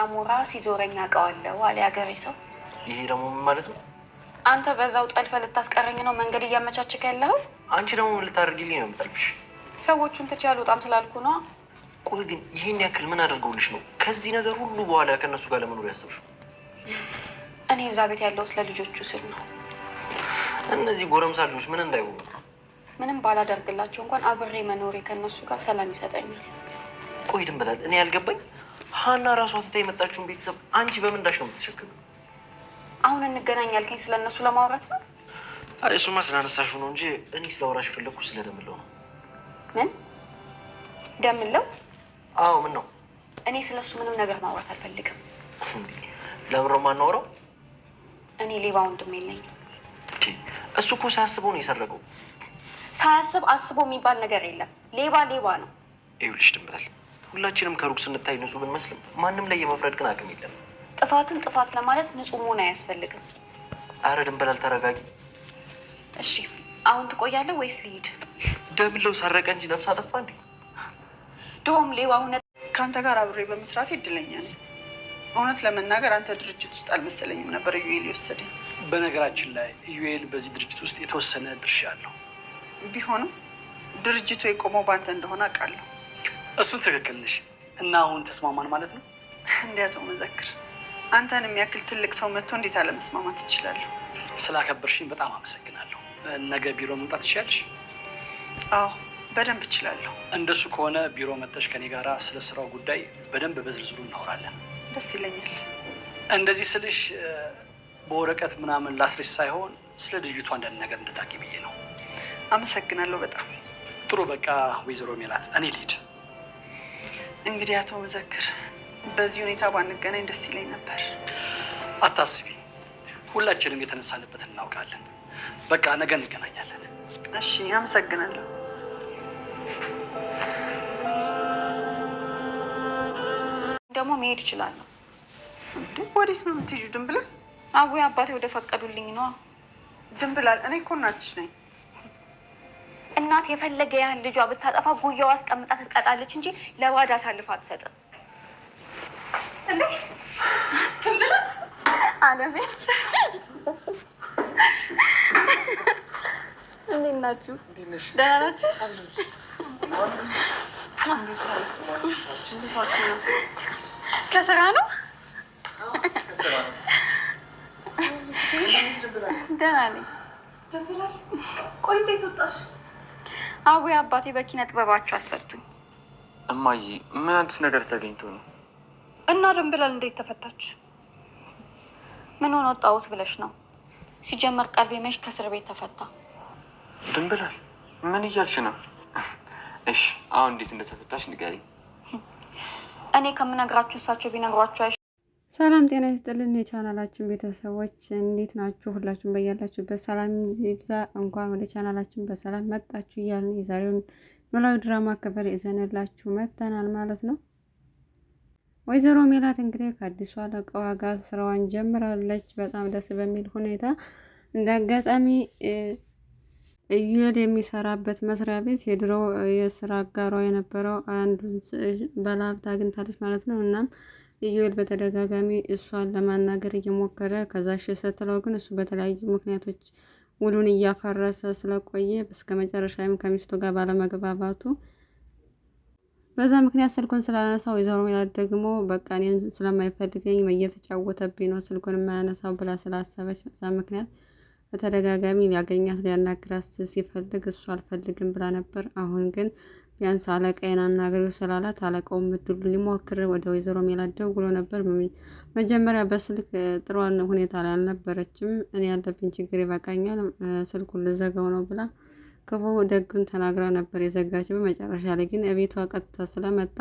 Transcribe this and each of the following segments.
አሞራ ሲዞረኝ አውቀዋለሁ አለ ያገሬ ሰው። ይሄ ደግሞ ምን ማለት ነው? አንተ በዛው ጠልፈ ልታስቀረኝ ነው መንገድ እያመቻቸክ ያለው? አንቺ ደግሞ ምን ልታደርጊልኝ ነው የምጠልፍሽ? ሰዎቹን ትቼ አልወጣም ስላልኩ ነው። ቆይ ግን ይህን ያክል ምን አድርገውልሽ ነው ከዚህ ነገር ሁሉ በኋላ ከእነሱ ጋር ለመኖር ያሰብሽው? እኔ እዛ ቤት ያለሁት ለልጆቹ ስል ነው። እነዚህ ጎረምሳ ልጆች ምን እንዳይሆኑ ምንም ባላደርግላቸው እንኳን አብሬ መኖሬ ከእነሱ ጋር ሰላም ይሰጠኛል። ቆይ ድንብላል፣ እኔ ያልገባኝ ሀና ራሷ ትታ የመጣችውን ቤተሰብ አንቺ በምንዳሽ ነው የምትሸክም? አሁን እንገናኝ ያልከኝ ስለ እነሱ ለማውራት ነው? አይ እሱማ ስላነሳሽው ነው እንጂ እኔ ስለወራሽ ፈለግኩ ስለደምለው ነው። ምን ደምለው? አዎ ምን ነው? እኔ ስለሱ ምንም ነገር ማውራት አልፈልግም። ለምን ነው የማናወራው? እኔ ሌባ ወንድም የለኝም። እሱ እኮ ሳያስበው ነው የሰረቀው። ሳያስብ አስቦ የሚባል ነገር የለም። ሌባ ሌባ ነው። ይኸውልሽ ድንብላል፣ ሁላችንም ከሩቅ ስንታይ ንጹህ ብንመስልም ማንም ላይ የመፍረድ ግን አቅም የለም። ጥፋትን ጥፋት ለማለት ንጹህ መሆን አያስፈልግም። አረ ድንብላል ተረጋጊ። እሺ አሁን ትቆያለህ ወይስ ልሂድ? ደምለው ሰረቀ እንጂ ነፍስ አጠፋ እንዴ? ድሮም ሌባ እውነት ከአንተ ጋር አብሬ በመስራት እድለኛ ነኝ። እውነት ለመናገር አንተ ድርጅት ውስጥ አልመሰለኝም ነበር ኢዩኤል የወሰደኝ። በነገራችን ላይ ኢዩኤል በዚህ ድርጅት ውስጥ የተወሰነ ድርሻ አለው። ቢሆንም ድርጅቱ የቆመው በአንተ እንደሆነ አውቃለሁ። እሱን ትክክል ነሽ። እና አሁን ተስማማን ማለት ነው? እንዲያተው መዘክር፣ አንተን የሚያክል ትልቅ ሰው መጥቶ እንዴት አለመስማማት ትችላለሁ? ስላከበርሽኝ በጣም አመሰግናለሁ። ነገ ቢሮ መምጣት ትችያለሽ? አዎ በደንብ እችላለሁ። እንደሱ ከሆነ ቢሮ መጥተሽ ከኔ ጋር ስለ ስራው ጉዳይ በደንብ በዝርዝሩ እናወራለን። ደስ ይለኛል። እንደዚህ ስልሽ በወረቀት ምናምን ላስልሽ ሳይሆን ስለ ድርጅቱ አንዳንድ ነገር እንድታቂ ብዬ ነው። አመሰግናለሁ በጣም ጥሩ። በቃ ወይዘሮ ሜላት እኔ ልሂድ። እንግዲህ አቶ መዘክር፣ በዚህ ሁኔታ ባንገናኝ ደስ ይለኝ ነበር። አታስቢ፣ ሁላችንም የተነሳንበትን እናውቃለን። በቃ ነገ እንገናኛለን። እሺ አመሰግናለሁ። ደግሞ መሄድ እችላለሁ። ወዴት ነው የምትሄጂው ድንብላል? አቦይ አባቴ ወደ ፈቀዱልኝ ነው። ድንብላል፣ እኔ እኮ እናትሽ ነኝ። እናት የፈለገ ያህል ልጇ ብታጠፋ ጉያዋ አስቀምጣ ትቀጣለች እንጂ ለባዳ አሳልፋ አትሰጥም። እንዴ አለሜ፣ እንዴት ናችሁ? ደህና ናችሁ? ከስራ ነው? ደህና ነኝ። ቆይ እንዴት ወጣሽ? አቦይ አባቴ በኪነ ጥበባቸው አስፈቱኝ። እማዬ ምን አዲስ ነገር ተገኝቶ ነው? እና ድንብላል እንዴት ተፈታች? ምን ሆነ ወጣሁት ብለሽ ነው? ሲጀመር ቀልቤ መች ከእስር ቤት ተፈታ። ድንብላል ምን እያልሽ ነው? እሺ አሁን እንዴት እንደተፈታሽ ንገሪኝ። እኔ ከምነግራችሁ እሳቸው ቢነግሯችሁ። ሰላም ጤና ይስጥልን የቻናላችን ቤተሰቦች እንዴት ናችሁ? ሁላችሁም በያላችሁበት ሰላም ይብዛ። እንኳን ወደ ቻናላችን በሰላም መጣችሁ እያልን የዛሬውን ኖላዊ ድራማ ክፍል ይዘንላችሁ መጥተናል ማለት ነው። ወይዘሮ ሜላት እንግዲህ ከአዲሷ አለቃዋ ጋር ስራዋን ጀምራለች። በጣም ደስ በሚል ሁኔታ። እንደ አጋጣሚ ኢዩኤል የሚሰራበት መስሪያ ቤት የድሮ የስራ አጋሯ የነበረው አንዱን ባለሀብት አግኝታለች ማለት ነው። እናም ኢዩኤል በተደጋጋሚ እሷን ለማናገር እየሞከረ ከዛ እሺ ስትለው ግን እሱ በተለያዩ ምክንያቶች ውሉን እያፈረሰ ስለቆየ እስከ መጨረሻም ከሚስቱ ጋር ባለመግባባቱ በዛ ምክንያት ስልኩን ስላነሳው ወይዘሮ ሜላት ደግሞ በቃ እኔን ስለማይፈልገኝ እየተጫወተብኝ ነው ስልኩን የማያነሳው ብላ ስላሰበች በዛ ምክንያት በተደጋጋሚ ሊያገኛት ሊያናግራት ሲፈልግ እሱ አልፈልግም ብላ ነበር። አሁን ግን ቢያንስ አለቃዬን አናግሬው ስላላት አለቃው ምድሉ ሊሞክር ወደ ወይዘሮ ሜላት ደውሎ ነበር። መጀመሪያ በስልክ ጥሩ ሁኔታ ላይ አልነበረችም። እኔ ያለብኝ ችግር ይበቃኛል ስልኩን ልዘጋው ነው ብላ ክፉ ደግን ተናግራ ነበር የዘጋችው። በመጨረሻ ላይ ግን እቤቷ ቀጥታ ስለመጣ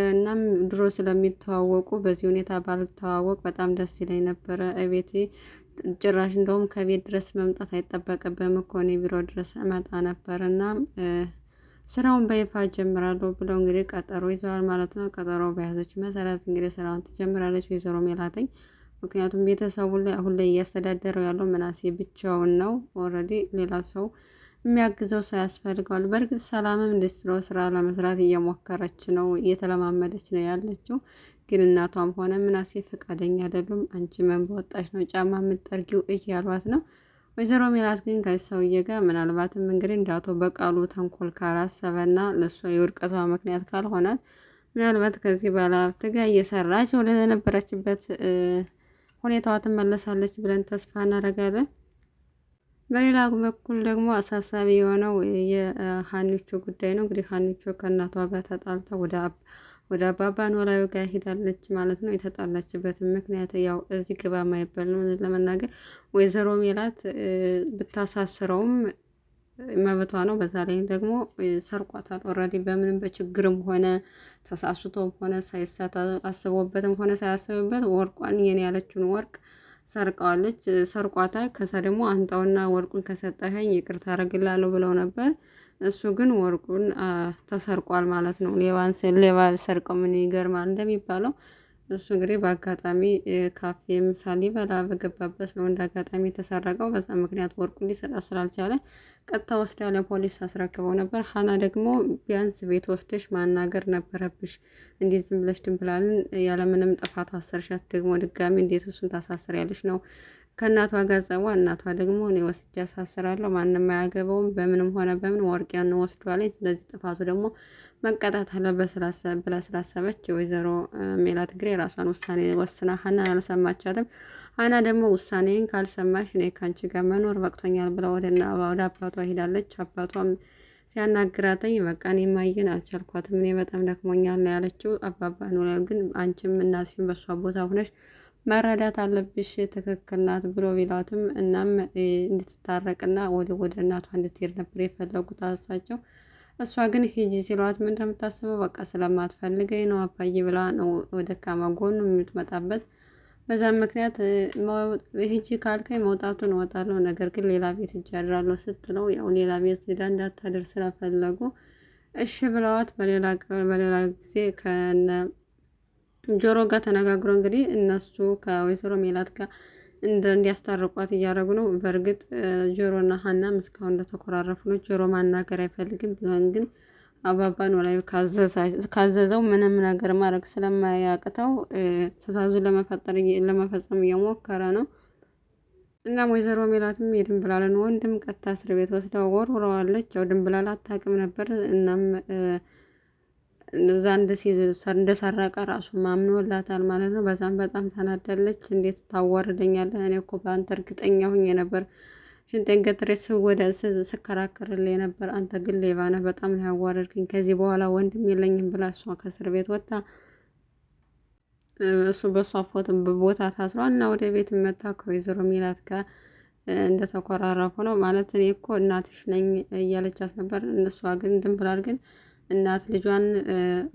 እናም ድሮ ስለሚተዋወቁ በዚህ ሁኔታ ባልተዋወቅ በጣም ደስ ይለኝ ነበረ። እቤቴ ጭራሽ እንደውም ከቤት ድረስ መምጣት አይጠበቅብህም እኮ እኔ ቢሮ ድረስ እመጣ ነበር እና ስራውን በይፋ ጀምራለሁ ብለው እንግዲህ ቀጠሮ ይዘዋል ማለት ነው። ቀጠሮ በያዘች መሰረት እንግዲህ ስራውን ትጀምራለች ወይዘሮ ሜላትኝ። ምክንያቱም ቤተሰቡን ላይ አሁን ላይ እያስተዳደረው ያለው ምናሴ ብቻውን ነው። ኦልሬዲ ሌላ ሰው የሚያግዘው ሰው ያስፈልገዋል። በእርግጥ ሰላምም ኢንዱስትሪ ስራ ለመስራት እየሞከረች ነው፣ እየተለማመደች ነው ያለችው። ግን እናቷም ሆነ ምናሴ ፈቃደኛ አይደሉም። አንቺ ምን በወጣሽ ነው ጫማ የምትጠርጊው እያሏት ነው። ወይዘሮ ሜላት ግን ከዚህ ሰውዬ ጋር ምናልባትም እንግዲህ እንዳቶ በቃሉ ተንኮል ካላሰበና ለእሷ የውድቀቷ ምክንያት ካልሆናት ምናልባት ከዚህ ባለሀብት ጋር እየሰራች ወደ ነበረችበት ሁኔታዋ ትመለሳለች ብለን ተስፋ እናደርጋለን። በሌላ በኩል ደግሞ አሳሳቢ የሆነው የሀኒቾ ጉዳይ ነው። እንግዲህ ሀኒቾ ከእናቷ ጋር ተጣልታ ወደ አባባ ኖላዊ ጋር ሄዳለች ማለት ነው። የተጣላችበትን ምክንያት ያው እዚህ ግባ ማይባል ነው ለመናገር ወይዘሮ ሜላት ብታሳስረውም መብቷ ነው። በዛ ላይ ደግሞ ሰርቋታል ኦልሬዲ በምንም በችግርም ሆነ ተሳስቶም ሆነ ሳይሳት አስቦበትም ሆነ ሳያስብበት ወርቋን የኔ ያለችውን ወርቅ ሰርቀዋለች፣ ሰርቋታል። ከዛ ደግሞ አንጣውና ወርቁን ከሰጠኸኝ ይቅርታ አደርግልሃለሁ ብለው ነበር። እሱ ግን ወርቁን ተሰርቋል ማለት ነው። ሌባ ሰርቀው ምን ይገርማል እንደሚባለው እሱ እንግዲህ በአጋጣሚ ካፌም ሳሊበላ በገባበት ነው እንደ አጋጣሚ የተሰረቀው። በዛ ምክንያት ወርቁን ሊሰጣ ስላልቻለ ቀጥታ ወስዳ ለፖሊስ አስረክበው ነበር። ሀና ደግሞ ቢያንስ ቤት ወስደሽ ማናገር ነበረብሽ፣ እንዴት ዝም ብለሽ ድንብላልን ያለምንም ጥፋቱ አሰርሻት፣ ደግሞ ድጋሚ እንዴት እሱን ታሳስሪያለሽ ነው ከእናቷ ጋር ጸቧ። እናቷ ደግሞ እኔ ወስጄ አሳስራለሁ፣ ማንም አያገባውም፣ በምንም ሆነ በምን ወርቂያን ወስዷለኝ፣ ስለዚህ ጥፋቱ ደግሞ መቀጣት አለበት ብላ ስላሰበች ወይዘሮ ሜላት ግሬ የራሷን ውሳኔ ወስና ሀና አልሰማቻትም። ሀና ደግሞ ውሳኔን ካልሰማሽ እኔ ከአንቺ ጋር መኖር በቅቶኛል ብላ ወደ አባቷ ሄዳለች። አባቷም ሲያናግራተኝ በቃ እኔ ማየን አልቻልኳትም፣ እኔ በጣም ደክሞኛል ነው ያለችው። አባባ ኖላዊ ግን አንቺም እናትሽም በሷ ቦታ ሆነሽ መረዳት አለብሽ፣ ትክክል ናት ብሎ ቢሏትም እናም እንድትታረቅና ወደ እናቷ እንድትሄድ ነበር የፈለጉት እሳቸው። እሷ ግን ሂጂ ሲሏት ምን እንደምታስበው በቃ ስለማትፈልገኝ ነው አባዬ ብላ ነው ወደ ደካማ ጎኑ የምትመጣበት። በዛም ምክንያት ሂጂ ካልከኝ መውጣቱን እወጣለሁ፣ ነገር ግን ሌላ ቤት ሂጅ አድራለሁ ስትለው ያው ሌላ ቤት ሄዳ እንዳታድር ስለፈለጉ እሺ ብለዋት በሌላ ጊዜ ከነ ጆሮ ጋር ተነጋግሮ እንግዲህ እነሱ ከወይዘሮ ሜላት ጋር እንዲያስታርቋት እያደረጉ ነው። በእርግጥ ጆሮና ሀናም እስካሁን እንደተኮራረፉ ነው። ጆሮ ማናገር አይፈልግም። ቢሆን ግን አባባ ኖላዊ ካዘዘው ምንም ነገር ማድረግ ስለማያቅተው ትዕዛዙን ለመፈጸም እየሞከረ ነው። እናም ወይዘሮ ሜላትም የድንብላልን ወንድም ቀጥታ እስር ቤት ወስደው ወርውረዋለች። ያው ድንብላል አታውቅም ነበር። እናም እዛ እንደሰረቀ ራሱ ማምኖላታል ማለት ነው። በዛም በጣም ተናደለች። እንዴት ታዋርደኛለህ? እኔ እኮ በአንተ እርግጠኛ ሁኜ ነበር ሽንጤን ገትሬ ስከራከርልህ ነበር። አንተ ግን ሌባ ነህ፣ በጣም ነው ያዋረድክኝ። ከዚህ በኋላ ወንድም የለኝም ብላ እሷ ከእስር ቤት ወጣ። እሱ በእሷ ቦታ ታስሯል እና ወደ ቤት መታ ከወይዘሮ ሜላት ጋር እንደተኮራረፉ ነው ማለት። እኔ እኮ እናትሽ ነኝ እያለቻት ነበር። እነሷ ግን ድንብላል ግን እናት ልጇን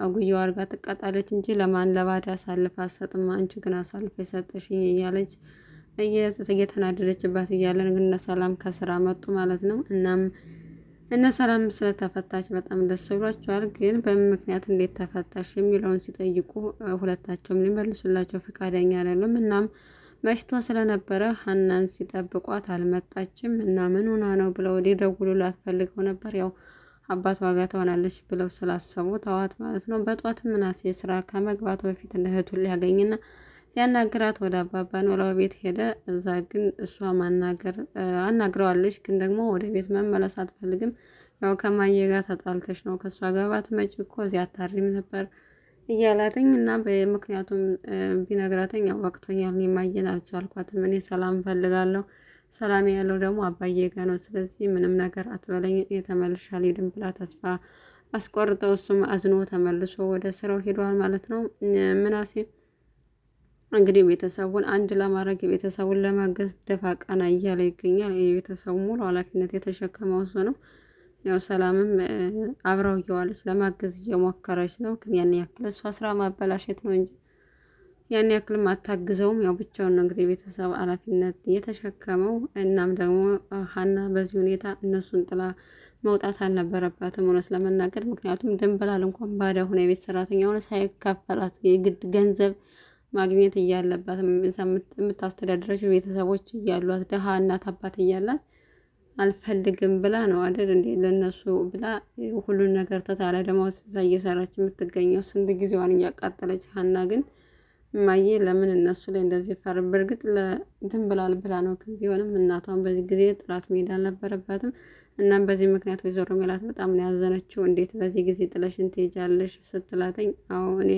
አጉያው አድርጋ ትቀጣለች እንጂ ለማን ለባዳ አሳልፋ አትሰጥም። አንቺ ግን አሳልፈ የሰጠሽኝ እያለች እየተናደደችባት እያለን ግን እነ ሰላም ከስራ መጡ ማለት ነው። እናም እነ ሰላም ስለተፈታች በጣም ደስ ብሏቸዋል። ግን በምን ምክንያት እንዴት ተፈታሽ የሚለውን ሲጠይቁ ሁለታቸውም ሊመልሱላቸው ፈቃደኛ አይደሉም። እናም መሽቶ ስለነበረ ሀናን ሲጠብቋት አልመጣችም እና ምን ሆና ነው ብለው ሊደውሉላት ፈልገው ነበር። ያው አባቷ ጋር ትሆናለች ብለው ስላሰቡ ተዋት ማለት ነው። በጧት ምናሴ ስራ ከመግባቱ በፊት እህቱን ሊያገኝና ሊያናግራት ወደ አባባ ኖላዊ ቤት ሄደ። እዛ ግን እሷ አናግረዋለች፣ ግን ደግሞ ወደ ቤት መመለስ አትፈልግም። ያው ከማየ ጋር ተጣልተሽ ነው ከእሷ ጋር ባትመጪ እኮ እዚያ አታሪም ነበር እያላተኝ እና በምክንያቱም ቢነግራተኝ ያው ወቅቶኛል፣ ማየን አልቻልኳትም፣ እኔ ሰላም እፈልጋለሁ፣ ሰላም ያለው ደግሞ አባዬ ጋር ነው፣ ስለዚህ ምንም ነገር አትበለኝ፣ የተመልሻ አልሄድም ብላ ተስፋ አስቆርጠው እሱም አዝኖ ተመልሶ ወደ ስራው ሄደዋል ማለት ነው። ምናሴ እንግዲህ ቤተሰቡን አንድ ለማድረግ ቤተሰቡን ለማገዝ ደፋ ቀና እያለ ይገኛል። የቤተሰቡ ሙሉ ኃላፊነት የተሸከመው እሱ ነው። ያው ሰላምም አብረው እየዋለች ለማገዝ እየሞከረች ነው። ግን ያን ያክል እሷ ስራ ማበላሸት ነው እንጂ ያን ያክልም አታግዘውም። ያው ብቻውን ነው እንግዲህ ቤተሰብ ኃላፊነት የተሸከመው። እናም ደግሞ ሀና በዚህ ሁኔታ እነሱን ጥላ መውጣት አልነበረባትም እውነት ለመናገር። ምክንያቱም ድንብላል እንኳን ባዳ ሆነ የቤት ሰራተኛ ሆነ ሳይከፈላት የግድ ገንዘብ ማግኘት እያለባት የምታስተዳድራቸው ቤተሰቦች እያሏት ደሃ እናት አባት እያላት አልፈልግም ብላ ነው አይደል እንዴ ለነሱ ብላ ሁሉን ነገር ተታለ ደግሞ እዛ እየሰራች የምትገኘው ስንት ጊዜዋን እያቃጠለች። ሀና ግን እማዬ ለምን እነሱ ላይ እንደዚህ ፈር በእርግጥ ለእንትን ብላል ብላ ነው፣ ግን ቢሆንም እናቷን በዚህ ጊዜ ጥላት መሄድ አልነበረባትም። እናም በዚህ ምክንያት ወይዘሮ ሜላት በጣም ነው ያዘነችው። እንዴት በዚህ ጊዜ ጥለሽን ትሄጃለሽ ስትላተኝ፣ አዎ እኔ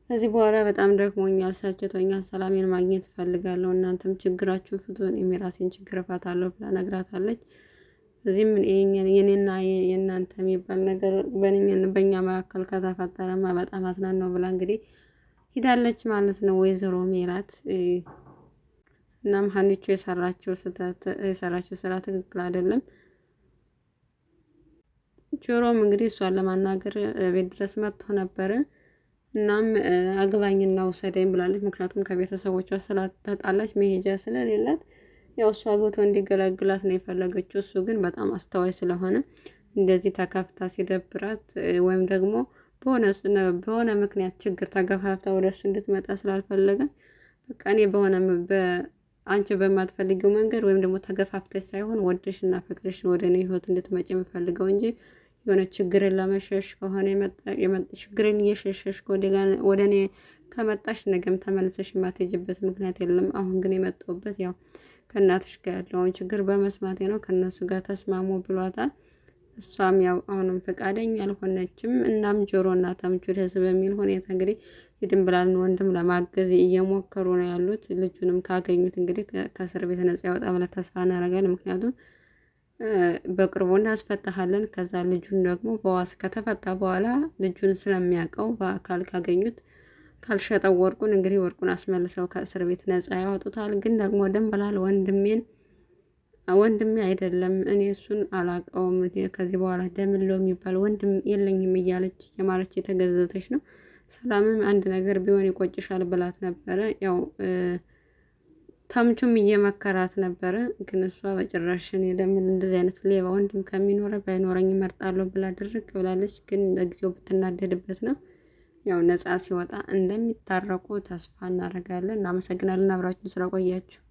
ከዚህ በኋላ በጣም ደክሞኛል፣ ሰልችቶኛል፣ ሰላሜን ማግኘት እፈልጋለሁ፣ እናንተም ችግራችሁን ፍቱ፣ እኔም የራሴን ችግር እፈታለሁ ብላ ነግራታለች። እዚህም የኔና የእናንተ የሚባል ነገር በእኛ መካከል ከተፈጠረማ በጣም አዝናን ነው ብላ እንግዲህ ሂዳለች ማለት ነው ወይዘሮ ሜላት። እናም ሀኒቾ የሰራችው ስራ ትክክል አይደለም። ጆሮም እንግዲህ እሷን ለማናገር ቤት ድረስ መጥቶ ነበረ። እናም አግባኝና ውሰደኝ ብላለች። ምክንያቱም ከቤተሰቦቿ ስላተጣላች መሄጃ ስለሌላት ያው እሷ አግብቶ እንዲገላግላት ነው የፈለገችው። እሱ ግን በጣም አስተዋይ ስለሆነ እንደዚህ ተከፍታ ሲደብራት ወይም ደግሞ በሆነ ምክንያት ችግር ተገፋፍታ ወደ እሱ እንድትመጣ ስላልፈለገ በቃ እኔ አንቺ በማትፈልጊው መንገድ ወይም ደግሞ ተገፋፍተሽ ሳይሆን ወደሽ እና ፈቅደሽ ወደ እኔ ህይወት እንድትመጪ የምፈልገው እንጂ የሆነ ችግርን ለመሸሽ ከሆነ ችግርን እየሸሸሽ ወደ እኔ ከመጣሽ ነገም ተመልሰሽ የማትሄጂበት ምክንያት የለም። አሁን ግን የመጣሁበት ያው ከእናትሽ ጋር ያለውን ችግር በመስማቴ ነው፣ ከእነሱ ጋር ተስማሙ ብሏታል። እሷም ያው አሁንም ፈቃደኛ አልሆነችም። እናም ጆሮና ተምቹ ደስ በሚል ሁኔታ እንግዲህ የድንብላልን ወንድም ለማገዝ እየሞከሩ ነው ያሉት። ልጁንም ካገኙት እንግዲህ ከእስር ቤት ነጻ ያወጣ ብለን ተስፋ እናደርጋለን። ምክንያቱም በቅርቡ እናስፈታሃለን፣ ከዛ ልጁን ደግሞ በዋስ ከተፈታ በኋላ ልጁን ስለሚያውቀው በአካል ካገኙት ካልሸጠው ወርቁን እንግዲህ ወርቁን አስመልሰው ከእስር ቤት ነጻ ያወጡታል። ግን ደግሞ ድንብላል ወንድሜ አይደለም፣ እኔ እሱን አላውቀውም፣ ከዚህ በኋላ ደምሎ የሚባል ወንድም የለኝም እያለች የማለች የተገዘተች ነው። ሰላምም አንድ ነገር ቢሆን ይቆጭሻል ብላት ነበረ። ያው ተምቹም እየመከራት ነበረ። ግን እሷ በጭራሽ እኔ ለምን እንደዚህ አይነት ሌባ ወንድም ከሚኖረ ባይኖረኝ እመርጣለሁ ብላ ድርቅ ብላለች። ግን ለጊዜው ብትናደድበት ነው። ያው ነጻ ሲወጣ እንደሚታረቁ ተስፋ እናደርጋለን። እናመሰግናለን አብራችሁን ስለቆያችሁ።